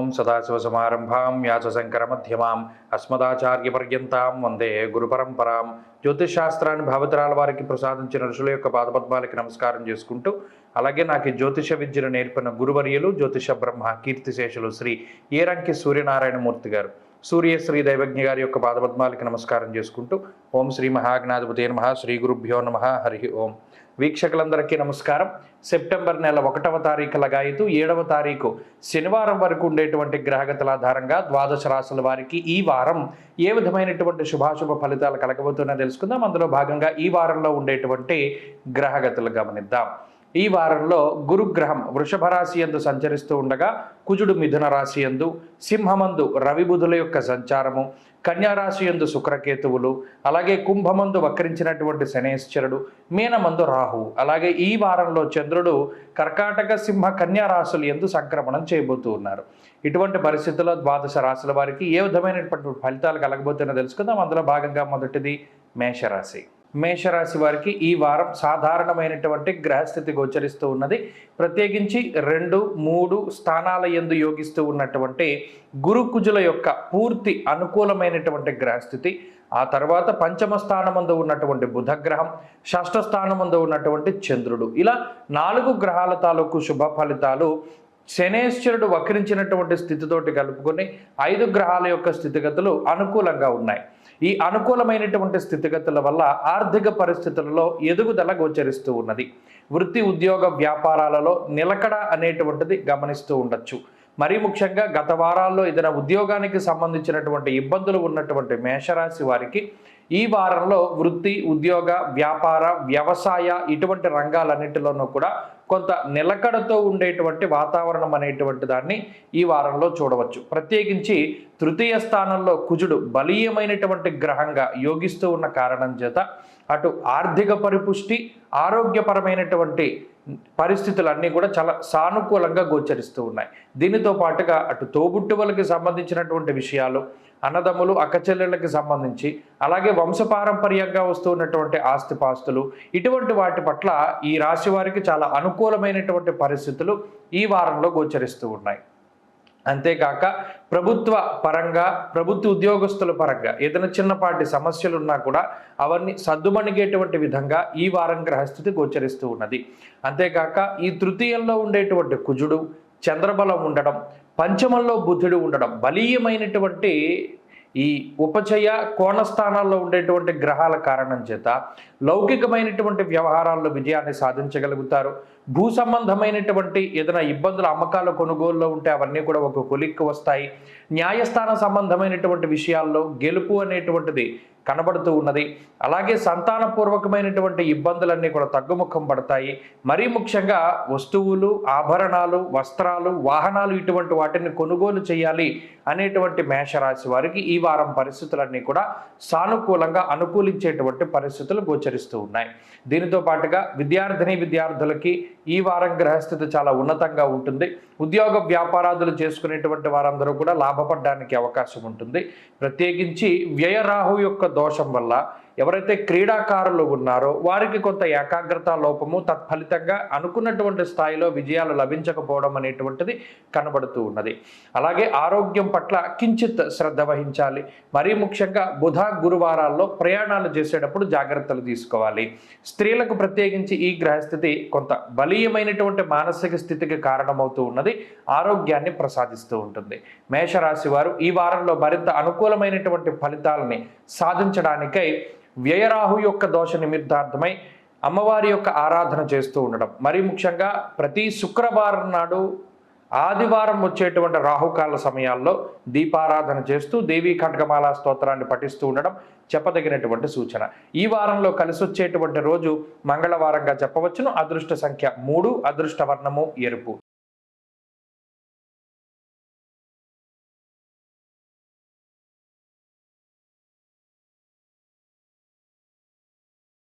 ఓం సదాశివసమారంభాం వ్యాసశంకరమధ్యమాం అస్మదాచార్యపర్యంతాం వందే గురుపరంపరాం. జ్యోతిషశాస్త్రాన్ని భావితరాల వారికి ప్రసాదించిన ఋషుల యొక్క పాదపద్మాలకి నమస్కారం చేసుకుంటూ, అలాగే నాకు ఈ జ్యోతిష విద్యను నేర్పిన గురువర్యులు జ్యోతిష బ్రహ్మ కీర్తిశేషులు శ్రీ ఏరంకి సూర్యనారాయణమూర్తి గారు, సూర్యశ్రీ దైవజ్ఞ గారి యొక్క పాదపద్మాలకి నమస్కారం చేసుకుంటూ, ఓం శ్రీ మహాగణాధిపతే నమః, శ్రీ గురుభ్యో నమః, హరి ఓం. వీక్షకులందరికీ నమస్కారం. సెప్టెంబర్ నెల 1వ తారీఖు లగాయతు 7వ తారీఖు శనివారం వరకు ఉండేటువంటి గ్రహగతుల ఆధారంగా ద్వాదశ రాశుల వారికి ఈ వారం ఏ విధమైనటువంటి శుభాశుభ ఫలితాలు కలగబోతున్నా తెలుసుకుందాం. అందులో భాగంగా ఈ వారంలో ఉండేటువంటి గ్రహగతులు గమనిద్దాం. ఈ వారంలో గురుగ్రహం వృషభ రాశి యందు సంచరిస్తూ ఉండగా, కుజుడు మిథున రాశి యందు, సింహమందు రవి బుధుల యొక్క సంచారము, కన్యారాశి యందు శుక్రకేతువులు, అలాగే కుంభమందు వక్రించినటువంటి శనేశ్వరుడు, మీనమందు రాహువు, అలాగే ఈ వారంలో చంద్రుడు కర్కాటక సింహ కన్యా రాశులు యందు సంక్రమణం చేయబోతూ ఉన్నారు. ఇటువంటి పరిస్థితుల్లో ద్వాదశ రాశుల వారికి ఏ విధమైనటువంటి ఫలితాలు కలగబోతున్నా తెలుసుకుందాం. అందులో భాగంగా మొదటిది మేషరాశి. మేషరాశి వారికి ఈ వారం సాధారణమైనటువంటి గ్రహస్థితి గోచరిస్తూ ఉన్నది. ప్రత్యేకించి 2, 3 స్థానాల యందు యోగిస్తూ ఉన్నటువంటి గురు కుజుల యొక్క పూర్తి అనుకూలమైనటువంటి గ్రహస్థితి, ఆ తర్వాత పంచమ స్థానమందు ఉన్నటువంటి బుధగ్రహం, షష్ఠ స్థానమందు ఉన్నటువంటి చంద్రుడు, ఇలా 4 గ్రహాల తాలూకు శుభ ఫలితాలు శనేశ్వరుడు వక్రించినటువంటి స్థితితోటి కలుపుకొని 5 గ్రహాల యొక్క స్థితిగతులు అనుకూలంగా ఉన్నాయి. ఈ అనుకూలమైనటువంటి స్థితిగతుల వల్ల ఆర్థిక పరిస్థితులలో ఎదుగుదల గోచరిస్తూ ఉన్నది. వృత్తి ఉద్యోగ వ్యాపారాలలో నిలకడ అనేటువంటిది గమనిస్తూ ఉండొచ్చు. మరీ ముఖ్యంగా గత వారాల్లో ఏదైనా ఉద్యోగానికి సంబంధించినటువంటి ఇబ్బందులు ఉన్నటువంటి మేషరాశి వారికి ఈ వారంలో వృత్తి ఉద్యోగ వ్యాపార వ్యవసాయ ఇటువంటి రంగాలన్నింటిలోనూ కూడా కొంత నిలకడతో ఉండేటువంటి వాతావరణం అనేటువంటి దాన్ని ఈ వారంలో చూడవచ్చు. ప్రత్యేకించి తృతీయ స్థానంలో కుజుడు బలీయమైనటువంటి గ్రహంగా యోగిస్తూ ఉన్న కారణం చేత అటు ఆర్థిక పరిపుష్టి, ఆరోగ్యపరమైనటువంటి పరిస్థితులన్నీ కూడా చాలా సానుకూలంగా గోచరిస్తూ ఉన్నాయి. దీనితో పాటుగా అటు తోబుట్టువులకి సంబంధించినటువంటి విషయాలు, అన్నదమ్ములు అక్కచెల్లెళ్ళకి సంబంధించి, అలాగే వంశపారంపర్యంగా వస్తున్నటువంటి ఆస్తిపాస్తులు, ఇటువంటి వాటి పట్ల ఈ రాశి వారికి చాలా అనుకూలమైనటువంటి పరిస్థితులు ఈ వారంలో గోచరిస్తూ ఉన్నాయి. అంతేకాక ప్రభుత్వ పరంగా, ప్రభుత్వ ఉద్యోగస్తుల పరంగా ఏదైనా చిన్నపాటి సమస్యలు ఉన్నా కూడా అవన్నీ సద్దుమణిగేటువంటి విధంగా ఈ వారం గ్రహస్థితి గోచరిస్తూ ఉన్నది. అంతేకాక ఈ తృతీయంలో ఉండేటువంటి కుజుడు చంద్రబలం ఉండడం, పంచమంలో బుధుడు ఉండడం, బలీయమైనటువంటి ఈ ఉపచయ కోణస్థానాల్లో ఉండేటువంటి గ్రహాల కారణం చేత లౌకికమైనటువంటి వ్యవహారాల్లో విజయాన్ని సాధించగలుగుతారు. భూ సంబంధమైనటువంటి ఏదైనా ఇబ్బందులు అమ్మకాల కొనుగోలులో ఉంటే అవన్నీ కూడా ఒక కొలిక్కి వస్తాయి. న్యాయస్థాన సంబంధమైనటువంటి విషయాల్లో గెలుపు అనేటువంటిది కనబడుతూ ఉన్నది. అలాగే సంతానపూర్వకమైనటువంటి ఇబ్బందులన్నీ కూడా తగ్గుముఖం పడతాయి. మరీ ముఖ్యంగా వస్తువులు, ఆభరణాలు, వస్త్రాలు, వాహనాలు ఇటువంటి వాటిని కొనుగోలు చేయాలి అనేటువంటి మేషరాశి వారికి ఈ వారం పరిస్థితులన్నీ కూడా సానుకూలంగా అనుకూలించేటువంటి పరిస్థితులు గోచరిస్తూ ఉన్నాయి. దీనితో పాటుగా విద్యార్థులకి ఈ వారం గ్రహస్థితి చాలా ఉన్నతంగా ఉంటుంది. ఉద్యోగ వ్యాపారాదులు చేసుకునేటువంటి వారందరూ కూడా లాభపడడానికి అవకాశం ఉంటుంది. ప్రత్యేకించి వ్యయరాహు యొక్క దోషం వల్ల ఎవరైతే క్రీడాకారులు ఉన్నారో వారికి కొంత ఏకాగ్రత లోపము, తత్ఫలితంగా అనుకున్నటువంటి స్థాయిలో విజయాలు లభించకపోవడం అనేటువంటిది కనబడుతూ ఉన్నది. అలాగే ఆరోగ్యం పట్ల కించిత్ శ్రద్ధ వహించాలి. మరీ ముఖ్యంగా బుధ గురువారాల్లో ప్రయాణాలు చేసేటప్పుడు జాగ్రత్తలు తీసుకోవాలి. స్త్రీలకు ప్రత్యేకించి ఈ గ్రహస్థితి కొంత బలీయమైనటువంటి మానసిక స్థితికి కారణమవుతూ ఉన్నది, ఆరోగ్యాన్ని ప్రసాదిస్తూ ఉంటుంది. మేషరాశి వారు ఈ వారంలో మరింత అనుకూలమైనటువంటి ఫలితాలని సాధించడానికై వ్యయరాహు యొక్క దోష నిమిత్తార్థమై అమ్మవారి యొక్క ఆరాధన చేస్తూ ఉండడం, మరీ ముఖ్యంగా ప్రతి శుక్రవారం నాడు ఆదివారం వచ్చేటువంటి రాహుకాల సమయాల్లో దీపారాధన చేస్తూ దేవీ ఖడ్గమాల స్తోత్రాన్ని పఠిస్తూ ఉండడం చెప్పదగినటువంటి సూచన. ఈ వారంలో కలిసి వచ్చేటువంటి రోజు మంగళవారంగా చెప్పవచ్చును. అదృష్ట సంఖ్య 3, అదృష్ట వర్ణము ఎరుపు.